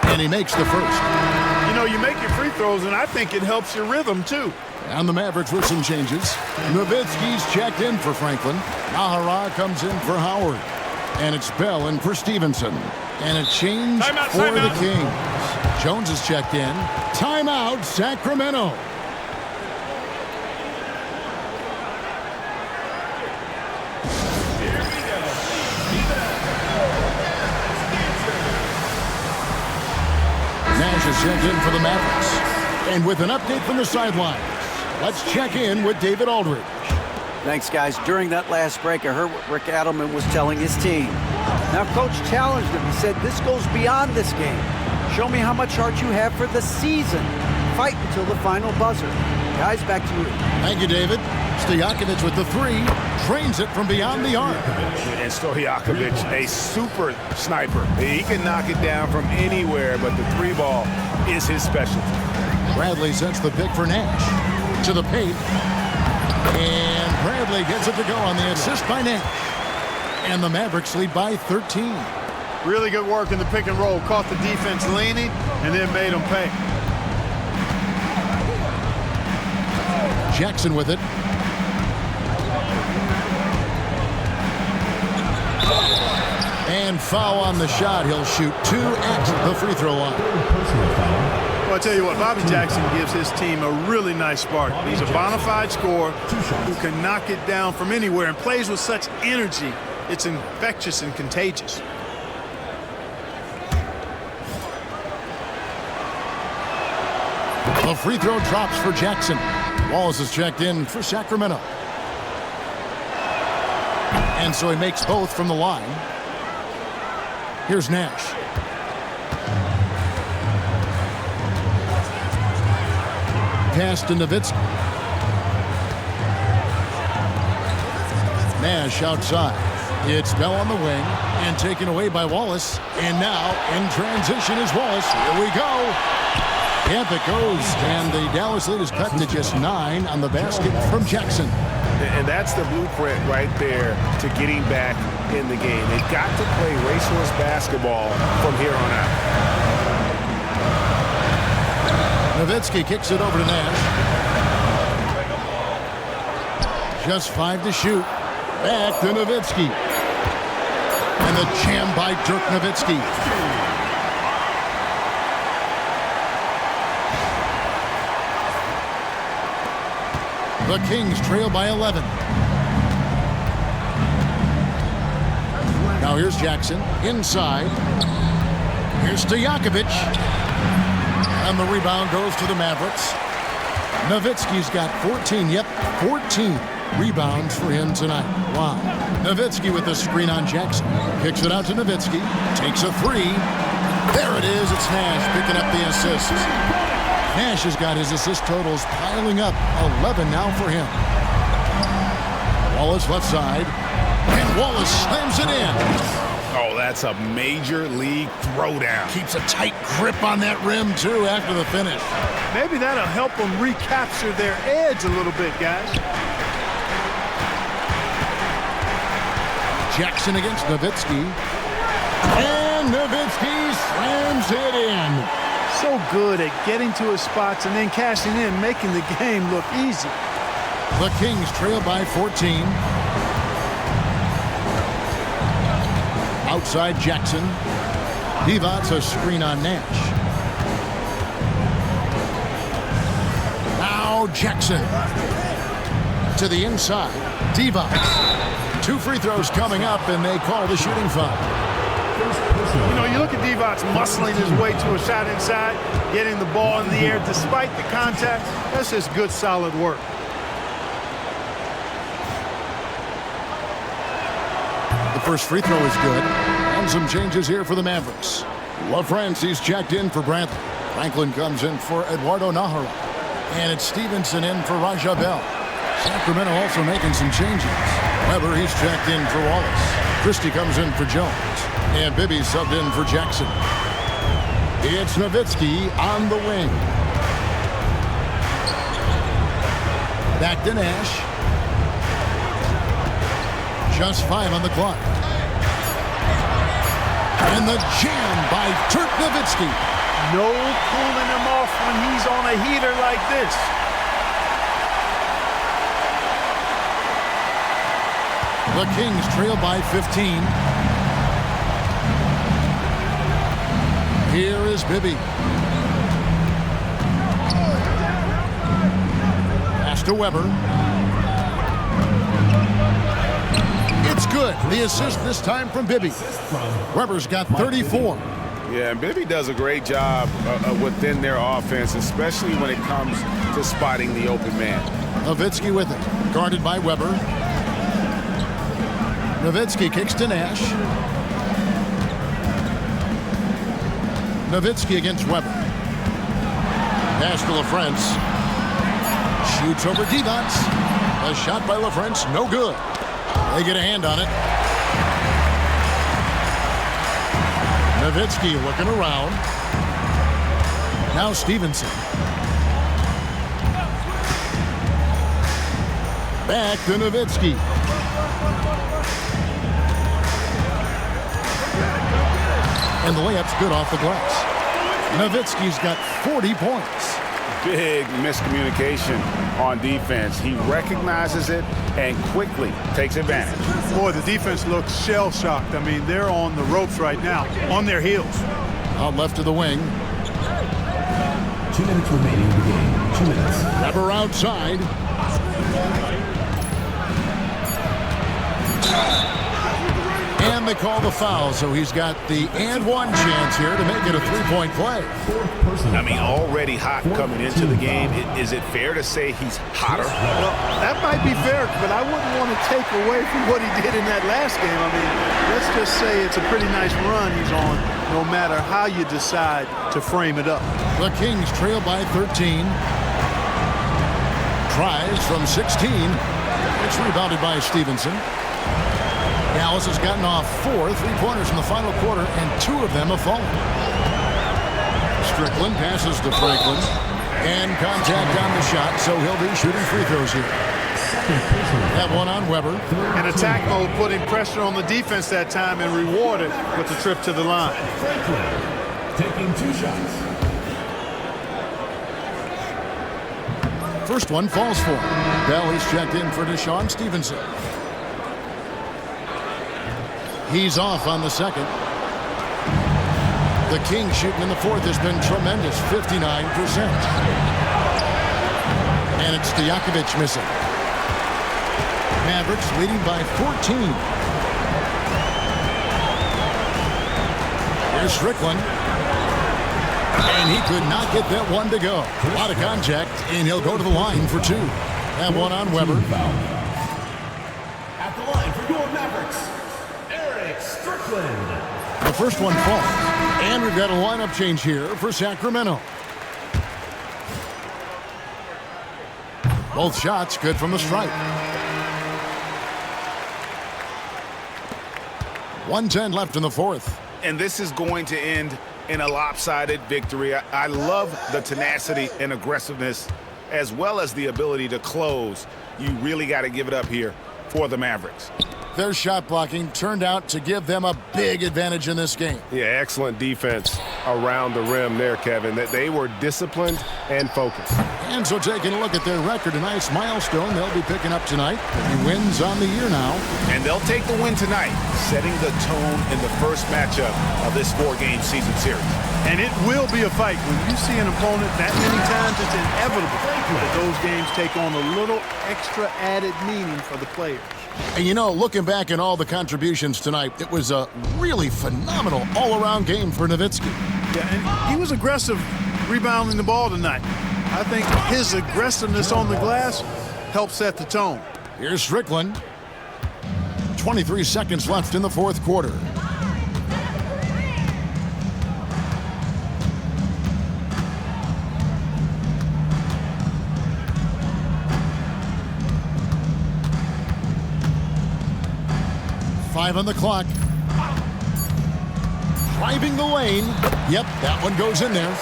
And he makes the first. You know, you make your free throws, and I think it helps your rhythm, too. And the Mavericks with some changes. Nowitzki's checked in for Franklin. Nahara comes in for Howard. And it's Bell in for Stevenson. And a change for the Kings. Jones is checked in. Timeout, Sacramento. Nash is checked in for the Mavericks. And with an update from the sidelines, let's check in with David Aldridge. Thanks, guys. During that last break, I heard what Rick Adelman was telling his team. Now, Coach challenged him. He said, this goes beyond this game. Show me how much heart you have for the season. Fight until the final buzzer. Guys, back to you. Thank you, David. Stojakovic with the 3. Trains it from beyond the arc. And Stojakovic, a super sniper. He can knock it down from anywhere, but the 3 ball is his specialty. Bradley sets the pick for Nash. To the paint. And Bradley gets it to go on the assist by Nash. And the Mavericks lead by 13. Really good work in the pick and roll. Caught the defense leaning and then made them pay. Jackson with it. And foul on the shot. He'll shoot 2 at the free throw line. Well, I tell you what, Bobby Jackson gives his team a really nice spark. He's a bona fide scorer who can knock it down from anywhere and plays with such energy. It's infectious and contagious. The free throw drops for Jackson. Wallace is checked in for Sacramento. And so he makes both from the line. Here's Nash. Pass to Nowitzki. Nash outside. It's Bell on the wing and taken away by Wallace. And now in transition is Wallace. Here we go. Yep, it goes. And the Dallas lead is cut to just 9 on the basket from Jackson. And that's the blueprint right there to getting back in the game. They've got to play racehorse basketball from here on out. Nowitzki kicks it over to Nash. Just 5 to shoot. Back to Nowitzki. And the jam by Dirk Nowitzki. The Kings trail by 11. Now here's Jackson inside. Here's Stojakovic. And the rebound goes to the Mavericks. Nowitzki's got 14. Yep, 14 rebounds for him tonight. Wow. Nowitzki with the screen on Jackson. Kicks it out to Nowitzki. Takes a 3. There it is. It's Nash picking up the assist. Nash has got his assist totals piling up. 11 now for him. Wallace left side. And Wallace slams it in. Oh, that's a major league throwdown. Keeps a tight grip on that rim, too, after the finish. Maybe that'll help them recapture their edge a little bit, guys. Jackson against Nowitzki. And Nowitzki slams it in. So good at getting to his spots and then cashing in, making the game look easy. The Kings trail by 14. Outside Jackson. Divac a screen on Nash. Now Jackson. To the inside. Divac. 2 free throws coming up, and they call the shooting foul. You know, you look at Divac muscling his way to a shot inside, getting the ball in the air despite the contact. That's just good, solid work. The first free throw is good. And some changes here for the Mavericks. LaFrancis checked in for Bradley. Franklin comes in for Eduardo Nahara. And it's Stevenson in for Raja Bell. Sacramento also making some changes. Weber, he's checked in for Wallace. Christie comes in for Jones. And Bibby subbed in for Jackson. It's Nowitzki on the wing. Back to Nash. Just 5 on the clock. And the jam by Dirk Nowitzki. No cooling him off when he's on a heater like this. The Kings trail by 15. Here is Bibby. Pass to Weber. It's good. The assist this time from Bibby. Weber's got 34. Yeah, and Bibby does a great job within their offense, especially when it comes to spotting the open man. Nowitzki with it. Guarded by Weber. Nowitzki kicks to Nash. Nowitzki against Weber. Pass to LaFrance. Shoots over Divac. A shot by LaFrance, no good. They get a hand on it. Nowitzki looking around. Now Stevenson. Back to Nowitzki. And the layup's good off the glass. Nowitzki's got 40 points. Big miscommunication on defense. He recognizes it and quickly takes advantage. Boy, the defense looks shell-shocked. I mean, they're on the ropes right now, on their heels. Out left to the wing. 2 minutes remaining in the game. 2 minutes. Weber outside. And they call the foul, so he's got the and one chance here to make it a three-point play. I mean, already hot coming into the game. Is it fair to say he's hotter? Well, that might be fair, but I wouldn't want to take away from what he did in that last game. I mean, let's just say it's a pretty nice run he's on, no matter how you decide to frame it up. The Kings trail by 13. Tries from 16. It's rebounded by Stevenson. Dallas has gotten off 4 3-pointers in the final quarter, and 2 of them have fallen. Strickland passes to Franklin. And contact on the shot, so he'll be shooting free throws here. That one on Weber. In attack mode, putting pressure on the defense that time and rewarded with the trip to the line. Franklin taking 2 shots. First one falls for him. Bell is checked in for Deshaun Stevenson. He's off on the second. The Kings shooting in the fourth has been tremendous, 59%. And it's Stojakovic missing. Mavericks leading by 14. Here's Strickland. And he could not get that one to go. A lot of contact, and he'll go to the line for 2. That one on Weber. At the line for your Mavericks, Strickland. The first one falls. And we've got a lineup change here for Sacramento. Both shots good from the stripe. 1:10 left in the fourth. And this is going to end in a lopsided victory. I love the tenacity and aggressiveness as well as the ability to close. You really got to give it up here for the Mavericks. Their shot blocking turned out to give them a big advantage in this game. Yeah, excellent defense around the rim there, Kevin. That they were disciplined and focused. And so taking a look at their record, a nice milestone they'll be picking up tonight. 30 wins on the year now. And they'll take the win tonight, setting the tone in the first matchup of this 4-game season series. And it will be a fight. When you see an opponent that many times, it's inevitable that those games take on a little extra added meaning for the players. And you know, looking back at all the contributions tonight, it was a really phenomenal all-around game for Nowitzki. Yeah, and he was aggressive rebounding the ball tonight. I think his aggressiveness on the glass helped set the tone. Here's Strickland. 23 seconds left in the fourth quarter. Five on the clock. Driving the lane. Yep, that one goes in there.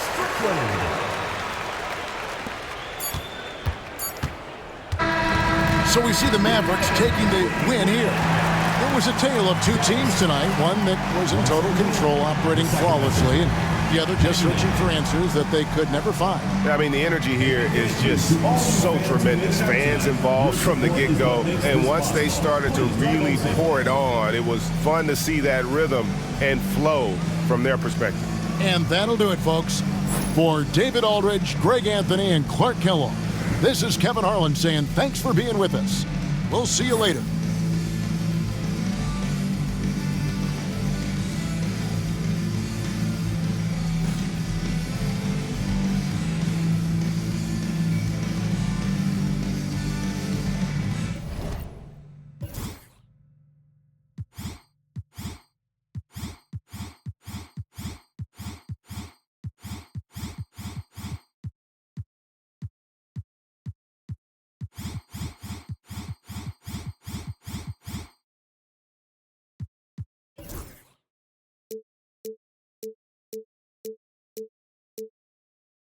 So we see the Mavericks taking the win here. It was a tale of two teams tonight. One that was in total control, operating flawlessly, and the other just searching for answers that they could never find. I mean, the energy here is just so tremendous. Fans involved from the get-go. And once they started to really pour it on, it was fun to see that rhythm and flow from their perspective. And that'll do it, folks. For David Aldridge, Greg Anthony, and Clark Kellogg, this is Kevin Harlan saying thanks for being with us. We'll see you later.